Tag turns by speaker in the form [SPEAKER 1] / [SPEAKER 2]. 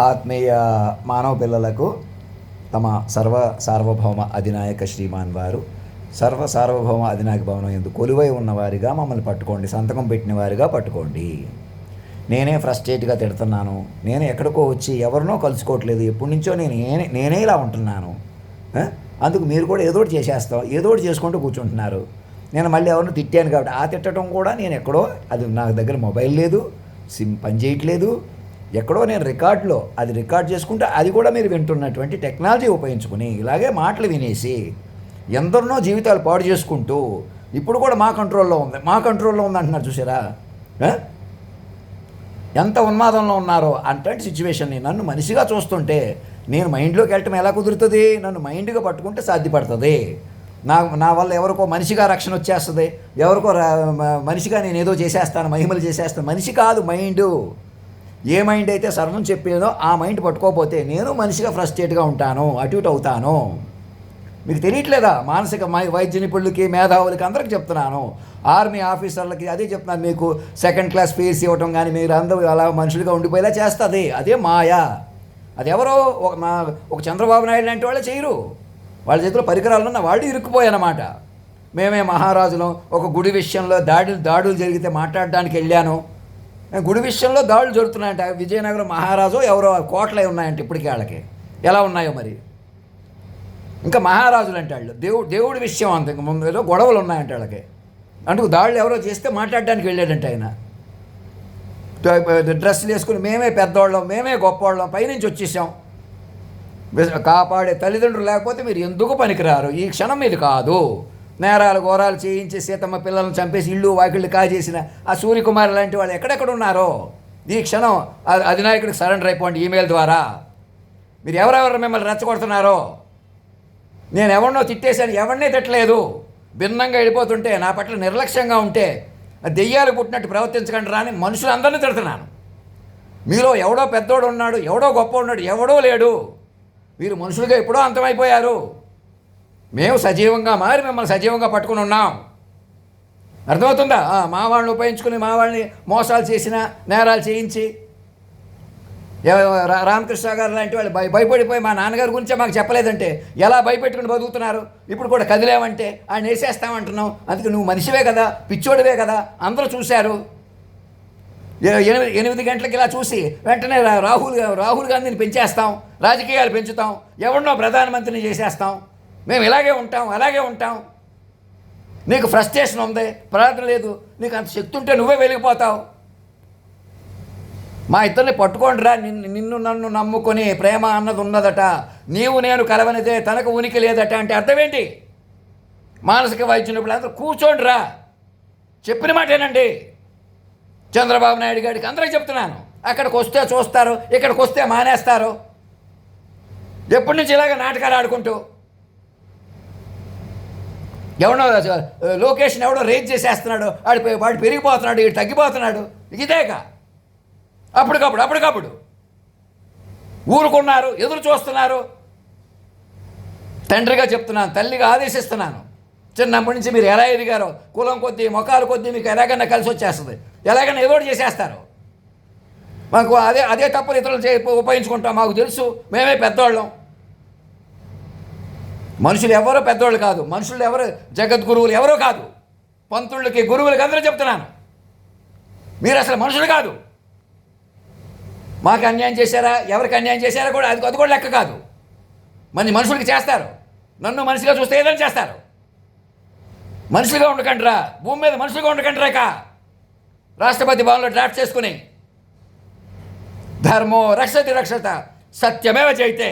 [SPEAKER 1] ఆత్మీయ మానవ పిల్లలకు తమ సార్వభౌమ అధినాయక శ్రీమాన్ వారు సార్వభౌమ అధినాయక భవనం ఎందుకు కొలువై ఉన్నవారిగా మమ్మల్ని పట్టుకోండి, సంతకం పెట్టిన వారిగా పట్టుకోండి. నేనే ఫ్రస్ట్రేట్గా తిడుతున్నాను, నేను ఎక్కడికో వచ్చి ఎవరినో కలుసుకోవట్లేదు, ఎప్పటి నుంచో నేనే ఇలా ఉంటున్నాను. అందుకు మీరు కూడా ఏదోటి చేసేస్తాం, ఏదోటి చేసుకుంటూ కూర్చుంటున్నారు. నేను మళ్ళీ ఎవరిని తిట్టాను కాబట్టి ఆ తిట్టడం కూడా నేను ఎక్కడో, అది నా దగ్గర మొబైల్ లేదు, సిమ్ పనిచేయట్లేదు, ఎక్కడో నేను రికార్డ్ చేసుకుంటే అది కూడా మీరు వింటున్నటువంటి టెక్నాలజీ ఉపయోగించుకుని ఇలాగే మాటలు వినేసి ఎందరినో జీవితాలు పాడు చేసుకుంటూ ఇప్పుడు కూడా మా కంట్రోల్లో ఉంది అంటున్నారు. చూసారా ఎంత ఉన్మాదంలో ఉన్నారో అట్లాంటి సిచ్యువేషన్ని నన్ను మనిషిగా చూస్తుంటే నేను మైండ్లోకి వెళ్ళటం ఎలా కుదురుతుంది? నన్ను మైండ్గా పట్టుకుంటే సాధ్యపడుతుంది. నా వల్ల ఎవరికో మనిషిగా రక్షణ వచ్చేస్తుంది, ఎవరికో మనిషిగా నేను ఏదో చేసేస్తాను, మహిమలు చేసేస్తాను. మనిషి కాదు మైండు. ఏ మైండ్ అయితే సర్వం చెప్పేదో ఆ మైండ్ పట్టుకోకపోతే నేను మనిషిగా ఫ్రస్ట్రేట్గా ఉంటాను, అటు ఇటు అవుతాను. మీకు తెలియట్లేదా? మానసిక వైద్య నిపుణులకి, మేధావులకి అందరికీ చెప్తున్నాను, ఆర్మీ ఆఫీసర్లకి అదే చెప్తున్నాను. మీకు సెకండ్ క్లాస్ ఫీస్ ఇవ్వటం కానీ మీరు అందరూ అలా మనుషులుగా ఉండిపోయేలా చేస్తుంది. అదే మాయా. అది ఎవరో ఒక చంద్రబాబు నాయుడు లాంటి వాళ్ళే చేయరు. వాళ్ళ చేతిలో పరికరాలు ఉన్న వాళ్ళు ఇరుక్కుపోయానమాట. మేమే మహారాజులం. ఒక గుడి విషయంలో దాడులు జరిగితే మాట్లాడడానికి వెళ్ళాను. గుడి విషయంలో దాడులు జరుగుతున్నాయంట. విజయనగరం మహారాజు ఎవరో కోటలే ఉన్నాయంట ఇప్పటికీ. వాళ్ళకి ఎలా ఉన్నాయో మరి. ఇంకా మహారాజులు అంటే వాళ్ళు దేవుడి విషయం అంత ఇంకా ముందు ఏదో గొడవలు ఉన్నాయంట వాళ్ళకి. అందుకు దాడులు ఎవరో చేస్తే మాట్లాడడానికి వెళ్ళాడంట ఆయన. డ్రెస్సులు వేసుకుని మేమే పెద్దవాళ్ళం, మేమే గొప్పవాళ్ళం, పైనుంచి వచ్చేసాం. కాపాడే తల్లిదండ్రులు లేకపోతే మీరు ఎందుకు పనికిరారు. ఈ క్షణం మీద కాదు. నేరాలు ఘోరాలు చేయించి సీతమ్మ పిల్లలను చంపేసి ఇళ్ళు వాకిళ్ళు కాజేసిన ఆ సూర్యకుమార్ లాంటి వాళ్ళు ఎక్కడెక్కడ ఉన్నారో ఈ క్షణం అధినాయకుడికి సరెండర్ అయిపోండి ఈమెయిల్ ద్వారా. మీరు ఎవరెవరు మిమ్మల్ని రెచ్చగొడుతున్నారో. నేను ఎవరినో తిట్టేశాను, ఎవరినే తిట్టలేదు. భిన్నంగా వెళ్ళిపోతుంటే, నా పట్ల నిర్లక్ష్యంగా ఉంటే, దెయ్యాలు పుట్టినట్టు ప్రవర్తించకండి రాని మనుషులందరినీ తిడుతున్నాను. మీలో ఎవడో పెద్దోడు ఉన్నాడు, ఎవడో గొప్ప ఉన్నాడు, ఎవడో లేడు. మీరు మనుషులుగా ఎప్పుడో అంతమైపోయారు. మేము సజీవంగా మారి మిమ్మల్ని సజీవంగా పట్టుకుని ఉన్నాం. అర్థమవుతుందా? మా వాళ్ళని ఉపయోగించుకుని మా వాళ్ళని మోసాలు చేసిన, నేరాలు చేయించి, రామకృష్ణ గారు లాంటి వాళ్ళు భయపడిపోయి మా నాన్నగారి గురించే మాకు చెప్పలేదంటే ఎలా భయపెట్టుకుని బతుకుతున్నారు. ఇప్పుడు కూడా కదిలేమంటే ఆయన వేసేస్తామంటున్నావు. అందుకే నువ్వు మనిషివే కదా, పిచ్చోడివే కదా, అందరూ చూశారు. 8 గంటలకి ఇలా చూసి వెంటనే రాహుల్ గాంధీని పెంచేస్తాం, రాజకీయాలు పెంచుతాం, ఎవరినో ప్రధానమంత్రిని చేసేస్తాం. మేము అలాగే ఉంటాం. నీకు ఫ్రస్ట్రేషన్ ఉంది, ప్రార్థన లేదు, నీకు అంత శక్తి ఉంటే నువ్వే వెలిగిపోతావు. మా ఇద్దరిని పట్టుకోండిరా. నిన్ను నన్ను నమ్ముకొని ప్రేమ అన్నది ఉన్నదట, నీవు నేను కలవనిదే తనకు ఉనికి లేదట అంటే అర్థం ఏంటి? మానసిక వైద్యులు ఇప్పుడు అందరూ కూర్చోండిరా. చెప్పిన మాటేనండి. చంద్రబాబు నాయుడు గారికి అందరికీ చెప్తున్నాను. అక్కడికి వస్తే చూస్తారు, ఇక్కడికి వస్తే మానేస్తారు. ఎప్పటి నుంచి ఇలాగ నాటకాలు ఆడుకుంటూ ఎవడో లొకేషన్ ఎవడో రేజ్ చేసేస్తున్నాడు, వాడు పెరిగిపోతున్నాడు, వీడు తగ్గిపోతున్నాడు. ఇదేగా అప్పటికప్పుడు ఊరుకున్నారు, ఎదురు చూస్తున్నారు. తండ్రిగా చెప్తున్నాను, తల్లిగా ఆదేశిస్తున్నాను. చిన్నప్పటి నుంచి మీరు ఎలా ఎదిగారో, కులం కొద్దీ మొఖాలు కొద్దీ మీకు ఎలాగైనా కలిసి వచ్చేస్తుంది, ఎలాగైనా ఏదో చేసేస్తారు. మాకు అదే తప్పులు ఇతరులు ఉపయోగించుకుంటాం. మాకు తెలుసు, మేమే పెద్దవాళ్ళం. మనుషులు ఎవరో పెద్దవాళ్ళు కాదు, మనుషులు ఎవరు జగద్గురువులు ఎవరో కాదు. పంతుళ్ళకి, గురువులకి అందరూ చెప్తున్నాను, మీరు అసలు మనుషులు కాదు. మాకు అన్యాయం చేశారా, ఎవరికి అన్యాయం చేశారా కూడా అది కూడా లెక్క కాదు. మనుషులకి చేస్తారు. నన్ను మనిషిగా చూస్తే ఏదైనా చేస్తారు. మనుషులుగా ఉండకండిరా, భూమి మీద మనుషులుగా ఉండకండిరా. రాష్ట్రపతి భవన్లో డ్రాఫ్ట్ చేసుకుని ధర్మో రక్షతి రక్షత సత్యమేవ జయితే